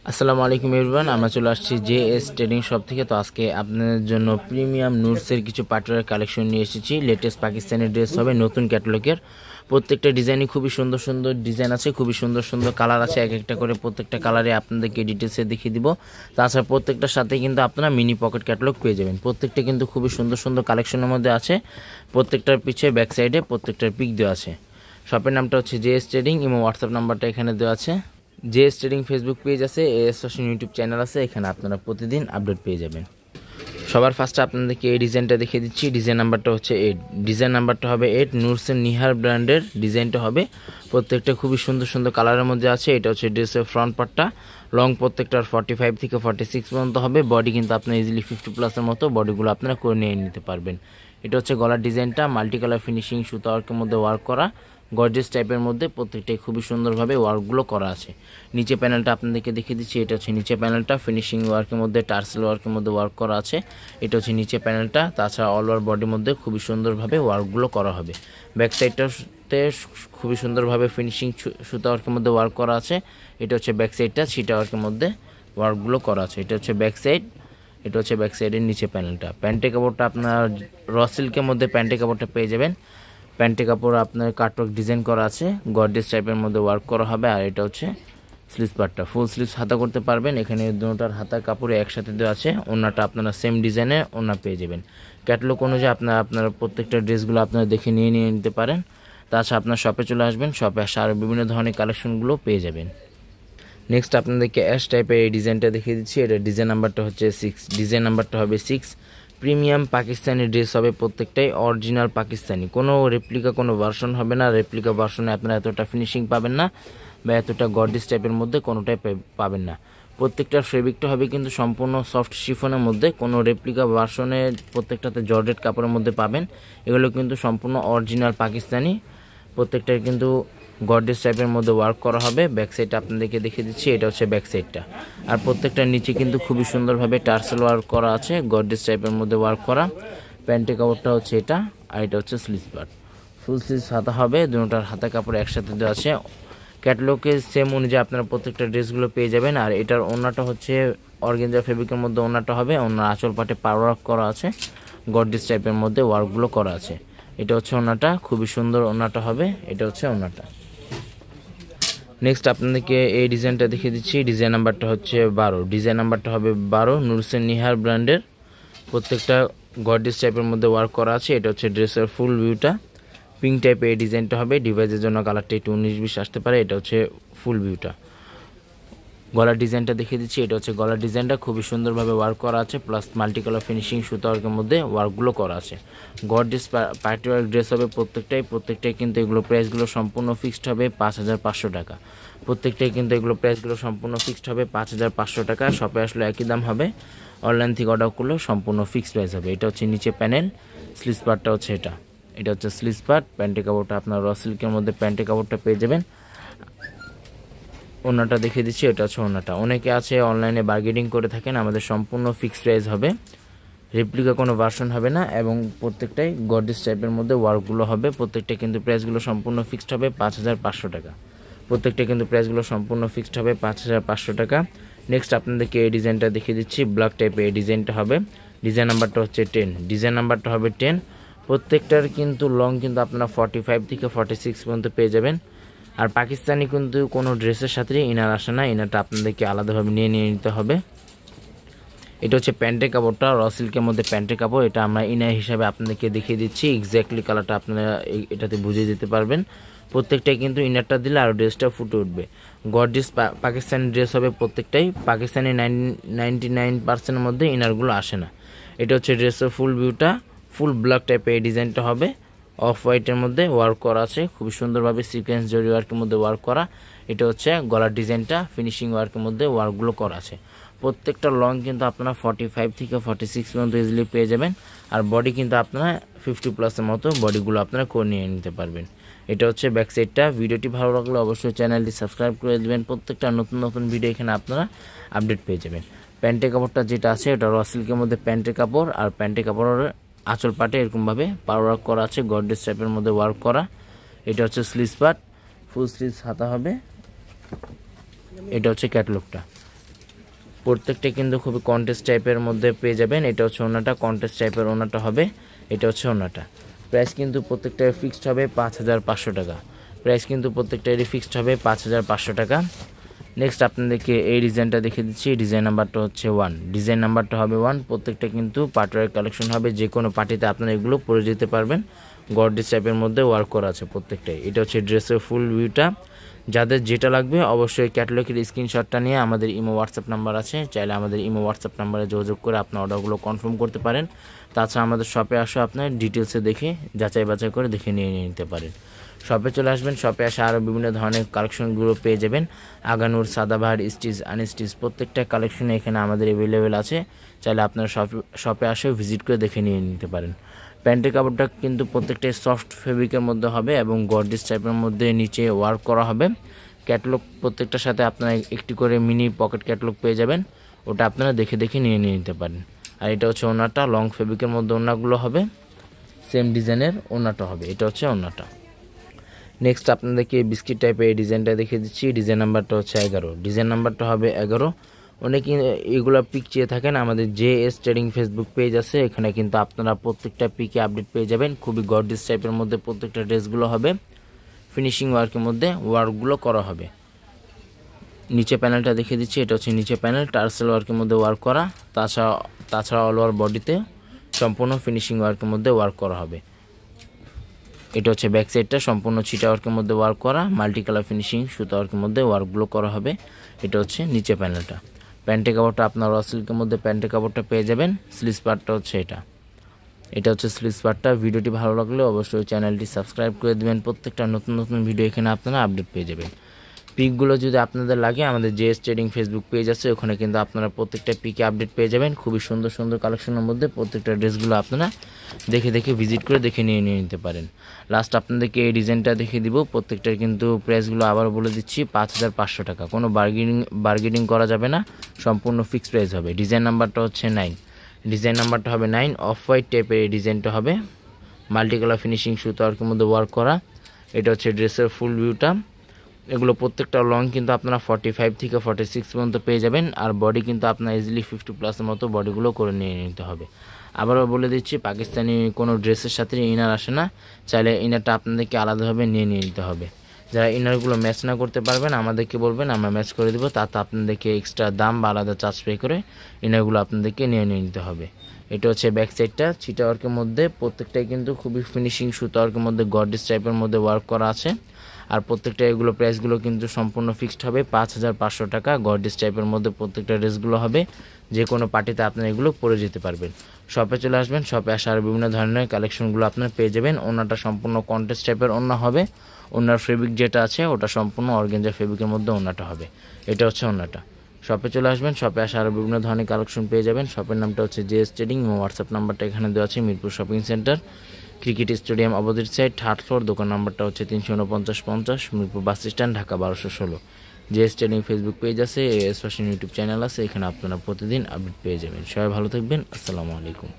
আসসালামু আলাইকুম এভরিওয়ান, আমরা চলে আসছি জেএস ট্রেডিং শপ থেকে। তো আজকে আপনাদের জন্য প্রিমিয়াম নুটসের কিছু পার্টিওয়ার কালেকশন নিয়ে এসেছি। লেটেস্ট পাকিস্তানি ড্রেস হবে, নতুন ক্যাটালগের। প্রত্যেকটা ডিজাইনই খুবই সুন্দর সুন্দর ডিজাইন আছে, খুবই সুন্দর সুন্দর কালার আছে। এক একটা করে প্রত্যেকটা কালারে আপনাদেরকে ডিটেলসে দেখিয়ে দিব। তাছাড়া প্রত্যেকটার সাথে কিন্তু আপনারা মিনি পকেট ক্যাটালগ পেয়ে যাবেন। প্রত্যেকটা কিন্তু খুবই সুন্দর সুন্দর কালেকশনের মধ্যে আছে। প্রত্যেকটার পিছে ব্যাক সাইডে প্রত্যেকটার পিক দেওয়া আছে। শপের নামটা হচ্ছে জেএস ট্রেডিং এবং হোয়াটসঅ্যাপ নাম্বারটা এখানে দেওয়া আছে। জেএস ট্রেডিং ফেসবুক পেজ আছে, এএস ফ্যাশন ইউটিউব চ্যানেল আছে, এখানে আপনারা প্রতিদিন আপডেট পেয়ে যাবেন। সবার ফার্স্টে আপনাদেরকে এই ডিজাইনটা দেখিয়ে দিচ্ছি। ডিজাইন নাম্বারটা হচ্ছে 8, ডিজাইন নাম্বারটা হবে 8। নুরসেন নিহার ব্র্যান্ডের ডিজাইনটা হবে। প্রত্যেকটা খুবই সুন্দর সুন্দর কালারের মধ্যে আছে। এটা হচ্ছে ড্রেসের ফ্রন্ট পার্টটা। লং প্রত্যেকটার 45 থেকে 46 পর্যন্ত হবে। বডি কিন্তু আপনার ইজিলি 50+ মতো বডিগুলো আপনারা করে নিয়ে নিতে পারবেন। এটা হচ্ছে গলার ডিজাইনটা, মাল্টি কালার ফিনিশিং সুতা ওয়ার্কের মধ্যে ওয়ার্ক করা, গর্জিয়াস টাইপের মধ্যে প্রত্যেকটাই খুবই সুন্দরভাবে ওয়ার্কগুলো করা আছে। নিচে প্যানেলটা আপনাদেরকে দেখিয়ে দিচ্ছি। এটা হচ্ছে নিচে প্যানেলটা, ফিনিশিং ওয়ার্কের মধ্যে টার্সেল ওয়ার্কের মধ্যে ওয়ার্ক করা আছে। এটা হচ্ছে নিচে প্যানেলটা। তাছাড়া অল ওভার বডির মধ্যে খুবই সুন্দরভাবে ওয়ার্কগুলো করা হবে। ব্যাক সাইডটাতে খুবই সুন্দরভাবে ফিনিশিং সুতা ওয়ার্কের মধ্যে ওয়ার্ক করা আছে। এটা হচ্ছে ব্যাক সাইডটা, ছিটা ওয়ার্কের মধ্যে ওয়ার্কগুলো করা আছে। এটা হচ্ছে ব্যাক সাইড। এটা হচ্ছে ব্যাক সাইডের নিচে প্যানেলটা। প্যান্টের কাপড়টা আপনার র সিল্কের মধ্যে প্যান্টের কাপড়টা পেয়ে যাবেন। প্যান্টের কাপড় আপনার কাটওয়ার্ক ডিজাইন করা আছে, গর্জিয়াস টাইপের মধ্যে ওয়ার্ক করা হবে। আর এটা হচ্ছে স্লিভস পার্টটা, ফুল স্লিভস হাতা করতে পারবেন। এখানে দুটোটার হাতার কাপড়ে একসাথে দেওয়া আছে। ওনাটা আপনারা সেম ডিজাইনে ওনা পেয়ে যাবেন। ক্যাটালগ অনুযায়ী আপনারা প্রত্যেকটা ড্রেসগুলো আপনারা দেখে নিয়ে নিতে পারেন। তাছাড়া আপনার শপে চলে আসবেন, শপে আসা আরও বিভিন্ন ধরনের কালেকশনগুলো পেয়ে যাবেন। নেক্সট আপনাদেরকে অ্যাশ টাইপের এই ডিজাইনটা দেখিয়ে দিচ্ছি। এটা ডিজাইন নাম্বারটা হচ্ছে 6, ডিজাইন নাম্বারটা হবে 6। প্রিমিয়াম পাকিস্তানি ড্রেস হবে, প্রত্যেকটাই অরিজিনাল পাকিস্তানি, কোনো রেপ্লিকা কোনো ভার্সন হবে না। রেপ্লিকা ভার্সনে আপনারা এতটা ফিনিশিং পাবেন না বা এতটা গর্জিয়াস টাইপের মধ্যে কোনোটাই পাবেন না। প্রত্যেকটার ফেব্রিকটা হবে কিন্তু সম্পূর্ণ সফট শিফনের মধ্যে, কোনো রেপ্লিকা ভার্সনে প্রত্যেকটাতে জর্জেট কাপড়ের মধ্যে পাবেন। এগুলো কিন্তু সম্পূর্ণ অরিজিনাল পাকিস্তানি। প্রত্যেকটার কিন্তু গর্জিয়াস টাইপের মধ্যে ওয়ার্ক করা হবে। ব্যাক সাইডটা আপনাদেরকে দেখিয়ে দিচ্ছি। এটা হচ্ছে ব্যাক সাইডটা। আর প্রত্যেকটার নিচে কিন্তু খুবই সুন্দরভাবে টার্সেল ওয়ার্ক করা আছে, গর্জিয়াস টাইপের মধ্যে ওয়ার্ক করা। প্যান্টের কাপড়টা হচ্ছে এটা, আর এটা হচ্ছে স্লিভস পার্ট। ফুল স্লিভস হাতা হবে, দুটোটার হাতা কাপড় একসাথে দেওয়া আছে। ক্যাটালগে সেম অনুযায়ী আপনারা প্রত্যেকটা ড্রেসগুলো পেয়ে যাবেন। আর এটার ওড়নাটা হচ্ছে অর্গানজা ফেব্রিকের মধ্যে ওড়নাটা হবে। ওড়নার আঁচল পাটে পার ওয়ার্ক করা আছে, গর্জিয়াস টাইপের মধ্যে ওয়ার্কগুলো করা আছে। এটা হচ্ছে ওড়নাটা, খুবই সুন্দর ওড়নাটা হবে। এটা হচ্ছে ওড়নাটা। নেক্সট আপনাদেরকে এই ডিজাইনটা দেখিয়ে দিচ্ছি। ডিজাইন নাম্বারটা হচ্ছে 12, ডিজাইন নাম্বারটা হবে 12। নুরসেন নিহার ব্র্যান্ডের প্রত্যেকটা গর্জিয়াস টাইপের মধ্যে ওয়ার্ক করা আছে। এটা হচ্ছে ড্রেসের ফুল ভিউটা। পিঙ্ক টাইপের এই ডিজাইনটা হবে, ডিভাইসের জন্য কালারটা একটু 19-20 আসতে পারে। এটা হচ্ছে ফুল ভিউটা। গলার ডিজাইনটা দেখিয়ে দিচ্ছি। এটা হচ্ছে গলার ডিজাইনটা, খুবই সুন্দরভাবে ওয়ার্ক করা আছে, প্লাস মাল্টি কালার ফিনিশিং সুতা ওয়ার্কের মধ্যে ওয়ার্কগুলো করা আছে। গর্জিয়াস পার্টি ওয়ার্ক ড্রেস হবে প্রত্যেকটাই কিন্তু এগুলো প্রাইসগুলো সম্পূর্ণ ফিক্সড হবে 5500 টাকা। প্রত্যেকটাই কিন্তু এগুলো প্রাইসগুলো সম্পূর্ণ ফিক্সড হবে 5500 টাকা। শপে আসলে একই দাম হবে, অনলাইন থেকে অর্ডার করলেও সম্পূর্ণ ফিক্সড প্রাইস হবে। এটা হচ্ছে নিচে প্যানেল, স্লিভস পার্টটা হচ্ছে এটা। এটা হচ্ছে স্লিভস পার্ট। প্যান্টের কাপড়টা আপনার র সিল্কের মধ্যে প্যান্টের কাপড়টা পেয়ে যাবেন। ওনাটা দেখিয়ে দিচ্ছি। এটা হচ্ছে ওনাটা। অনেকে আছে অনলাইনে বার্গেনিং করে থাকেন, আমাদের সম্পূর্ণ ফিক্সড প্রাইস হবে, রেপ্লিকা কোনো ভার্সন হবে না। এবং প্রত্যেকটাই গর্জিয়াস টাইপের মধ্যে ওয়ার্কগুলো হবে। প্রত্যেকটা কিন্তু প্রাইসগুলো সম্পূর্ণ ফিক্সড হবে 5500 টাকা। প্রত্যেকটা কিন্তু প্রাইসগুলো সম্পূর্ণ ফিক্সড হবে 5500 টাকা। নেক্সট আপনাদেরকে এই ডিজাইনটা দেখিয়ে দিচ্ছি। ব্ল্যাক টাইপের এই ডিজাইনটা হবে। ডিজাইন নাম্বারটা হচ্ছে 10, ডিজাইন নাম্বারটা হবে 10। প্রত্যেকটার কিন্তু লং কিন্তু আপনারা 45 থেকে 46 পর্যন্ত পেয়ে যাবেন। আর পাকিস্তানি কিন্তু কোনো ড্রেসের সাথে ইনার আসে না, ইনারটা আপনাদেরকে আলাদাভাবে নিয়ে নিতে হবে। এটা হচ্ছে প্যান্টের কাপড়টা, র সিল্কের মধ্যে প্যান্টের কাপড়। এটা আমরা ইনার হিসাবে আপনাদেরকে দেখিয়ে দিচ্ছি। এক্স্যাক্টলি কালারটা আপনারা এটাতে বুঝে যেতে পারবেন। প্রত্যেকটাই কিন্তু ইনারটা দিলে আরও ড্রেসটা ফুটে উঠবে। গর্জিয়াস পাকিস্তানি ড্রেস হবে প্রত্যেকটাই। পাকিস্তানি 99% মধ্যে ইনারগুলো আসে না। এটা হচ্ছে ড্রেসের ফুল ভিউটা। ফুল ব্ল্যাক টাইপের এই ডিজাইনটা হবে, অফ হোয়াইটের মধ্যে ওয়ার্ক করা আছে, খুবই সুন্দরভাবে সিকোয়েন্স জরি ওয়ার্কের মধ্যে ওয়ার্ক করা। এটা হচ্ছে গলার ডিজাইনটা, ফিনিশিং ওয়ার্কের মধ্যে ওয়ার্কগুলো করা আছে। প্রত্যেকটা লং কিন্তু আপনারা 45 থেকে 46 পর্যন্ত ইজিলি পেয়ে যাবেন। আর বডি কিন্তু আপনারা 50+ মতো বডিগুলো আপনারা করে নিয়ে নিতে পারবেন। এটা হচ্ছে ব্যাক সাইডটা। ভিডিওটি ভালো লাগলে অবশ্যই চ্যানেলটি সাবস্ক্রাইব করে দেবেন। প্রত্যেকটা নতুন নতুন ভিডিও এখানে আপনারা আপডেট পেয়ে যাবেন। প্যান্টের কাপড়টা যেটা আছে এটা র সিল্কের মধ্যে প্যান্টের কাপড়। আর প্যান্টের কাপড়ের আঁচল পাটে এরকমভাবে পার ওয়ার্ক করা আছে, গর্জিয়াস টাইপের মধ্যে ওয়ার্ক করা। এটা হচ্ছে স্লিভস পার্ট, ফুল স্লিভস হাতা হবে। এটা হচ্ছে ক্যাটালগটা, প্রত্যেকটা কিন্তু খুবই কন্ট্রাস্ট টাইপের মধ্যে পেয়ে যাবেন। এটা হচ্ছে ওনাটা, কন্ট্রাস্ট টাইপের ওনাটা হবে। এটা হচ্ছে ওনাটা। প্রাইস কিন্তু প্রত্যেকটা ফিক্সড হবে 5500 টাকা। প্রাইস কিন্তু প্রত্যেকটারই ফিক্সড হবে 5500 টাকা। নেক্সট আপনাদেরকে এই ডিজাইনটা দেখে দিচ্ছি। ডিজাইন নাম্বারটা হচ্ছে 1, ডিজাইন নাম্বারটা হবে 1। প্রত্যেকটা কিন্তু পার্টিওয়ার কালেকশন হবে, যে কোনো পার্টিতে আপনারা এগুলো পরে যেতে পারবেন। গর্জিয়াস টাইপের মধ্যে ওয়ার্ক করা আছে প্রত্যেকটাই। এটা হচ্ছে ড্রেসের ফুল ভিউটা। যাদের যেটা লাগবে অবশ্যই ক্যাটালগের স্ক্রিনশটটা নিয়ে আমাদের ইমো হোয়াটসঅ্যাপ নাম্বার আছে, চাইলে আমাদের ইমো হোয়াটসঅ্যাপ নাম্বারে যোগাযোগ করে আপনার অর্ডারগুলো কনফার্ম করতে পারেন। তাছাড়া আমাদের শপে আসে আপনার ডিটেলসে দেখে যাচাই বাছাই করে দেখে নিয়ে নিতে পারেন। শপে চলে আসবেন, শপে আসে আরও বিভিন্ন ধরনের কালেকশনগুলো পেয়ে যাবেন। আগানুর, সাদাবাহার, স্টিচ, আনস্টিচ প্রত্যেকটা কালেকশনে এখানে আমাদের অ্যাভেলেবেল আছে, চাইলে আপনারা শপে আসে ভিজিট করে দেখে নিয়ে নিতে পারেন। প্যান্টের কাপড়টা কিন্তু প্রত্যেকটাই সফট ফেব্রিকের মধ্যে হবে এবং গর্জিয়াস টাইপের মধ্যে নিচে ওয়ার্ক করা হবে। ক্যাটালগ প্রত্যেকটার সাথে আপনারা একটি করে মিনি পকেট ক্যাটালগ পেয়ে যাবেন, ওটা আপনারা দেখে দেখে নিয়ে নিতে পারেন। আর এটা হচ্ছে ওনাটা, লং ফেব্রিকের মধ্যে ওনাগুলো হবে, সেম ডিজাইনের ওনাটা হবে। এটা হচ্ছে ওনাটা। নেক্সট আপনাদেরকে বিস্কিট টাইপের এই ডিজাইনটা দেখে দিচ্ছি। ডিজাইন নাম্বারটা হচ্ছে 11, ডিজাইন নাম্বারটা হবে 11। অনেকে এগুলো পিক চেয়ে থাকেন, আমাদের JS ট্রেডিং ফেসবুক পেজ আছে, এখানে কিন্তু আপনারা প্রত্যেকটা পিকে আপডেট পেয়ে যাবেন। খুবই গর্জিয়াস টাইপের মধ্যে প্রত্যেকটা ড্রেসগুলো হবে, ফিনিশিং ওয়ার্কের মধ্যে ওয়ার্কগুলো করা হবে। নিচে প্যানেলটা দেখে দিচ্ছি। এটা হচ্ছে নিচে প্যানেল, টার্সেল ওয়ার্কের মধ্যে ওয়ার্ক করা। তাছাড়া অল ওভার বডিতে সম্পূর্ণ ফিনিশিং ওয়ার্কের মধ্যে ওয়ার্ক করা হবে। এটা হচ্ছে ব্যাক সাইডটা, সম্পূর্ণ ছিটা ওয়ার্কের মধ্যে ওয়ার্ক করা, মাল্টি কালার ফিনিশিং সুতা ওয়ার্কের মধ্যে ওয়ার্কগুলো করা হবে। এটা হচ্ছে নিচে প্যানেলটা। প্যান্টের কাপড়টা আপনার র সিল্কের মধ্যে প্যান্টের কাপড়টা পেয়ে যাবেন। স্লিভস পার্টটা হচ্ছে এটা হচ্ছে স্লিভস পার্টটা। ভিডিওটি ভালো লাগলে অবশ্যই চ্যানেলটি সাবস্ক্রাইব করে দেবেন, প্রত্যেকটা নতুন নতুন ভিডিও এখানে আপনারা আপডেট পেয়ে যাবেন। পিকগুলো যদি আপনাদের লাগে আমাদের JS ট্রেডিং ফেসবুক পেজ আছে, ওখানে কিন্তু আপনারা প্রত্যেকটা পিকে আপডেট পেয়ে যাবেন। খুবই সুন্দর সুন্দর কালেকশনের মধ্যে প্রত্যেকটা ড্রেসগুলো আপনারা দেখে দেখে ভিজিট করে দেখে নিয়ে নিতে পারেন। লাস্ট আপনাদেরকে এই ডিজাইনটা দেখে দিব। প্রত্যেকটার কিন্তু প্রাইসগুলো আবার বলে দিচ্ছি, 5500 টাকা। কোনো বার্গেনিং করা যাবে না, সম্পূর্ণ ফিক্সড প্রাইস হবে। ডিজাইন নাম্বারটা হচ্ছে 9, ডিজাইন নাম্বারটা হবে 9। অফ হোয়াইট টাইপের এই ডিজাইনটা হবে, মাল্টি কালার ফিনিশিং সুতো ওয়ার্কের মধ্যে ওয়ার্ক করা। এটা হচ্ছে ড্রেসের ফুল ভিউটা। এগুলো প্রত্যেকটা লং কিন্তু আপনারা 45 থেকে 46 পর্যন্ত পেয়ে যাবেন। আর বডি কিন্তু আপনার ইজিলি 50+ মতো বডিগুলো করে নিয়ে নিতে হবে। আবারও বলে দিচ্ছি, পাকিস্তানি কোনো ড্রেসের সাথে ইনার আসে না, চাইলে ইনারটা আপনাদেরকে আলাদাভাবে নিয়ে নিতে হবে। যারা ইনারগুলো ম্যাচ না করতে পারবেন আমাদেরকে বলবেন, আমরা ম্যাচ করে দেবো। তাতে আপনাদেরকে এক্সট্রা দাম বা আলাদা চার্জ পে করে ইনারগুলো আপনাদেরকে নিয়ে নিতে হবে। এটা হচ্ছে ব্যাক সাইডটা, ছিটা ওয়ার্কের মধ্যে প্রত্যেকটাই কিন্তু খুবই ফিনিশিং সুতা ওয়ার্কের মধ্যে গর্জিয়াস টাইপের মধ্যে ওয়ার্ক করা আছে। আর প্রত্যেকটা এগুলো প্রাইসগুলো কিন্তু সম্পূর্ণ ফিক্সড হবে 5500 টাকা। গর্জিয়াস টাইপের মধ্যে প্রত্যেকটা ড্রেসগুলো হবে, যে কোনো পার্টিতে আপনারা এগুলো পরে যেতে পারবেন। শপে চলে আসবেন, শপে আসার বিভিন্ন ধরনের কালেকশনগুলো আপনারা পেয়ে যাবেন। ওনাটা সম্পূর্ণ কন্ট্রাস্ট টাইপের ওনা হবে। ওনার ফেব্রিক যেটা আছে ওটা সম্পূর্ণ অর্গানজা ফেব্রিকের মধ্যে ওনাটা হবে। এটা হচ্ছে ওনাটা। শপে চলে আসবেন, শপে আসে আরও বিভিন্ন ধরনের কালেকশন পেয়ে যাবেন। শপের নামটা হচ্ছে JS ট্রেডিং। হোয়াটসঅ্যাপ নাম্বারটা এখানে দেওয়া আছে, Mirpur shopping centre, cricket stadium opposite side, 3rd floor. দোকান নাম্বারটা হচ্ছে 34950, Mirpur bus stand, Dhaka 1216। JS trading Facebook page আছে, AS ফ্যাশন ইউটিউব চ্যানেল আছে, এখানে আপনারা প্রতিদিন আপডেট পেয়ে যাবেন। সবাই ভালো থাকবেন, আসসালামু আলাইকুম।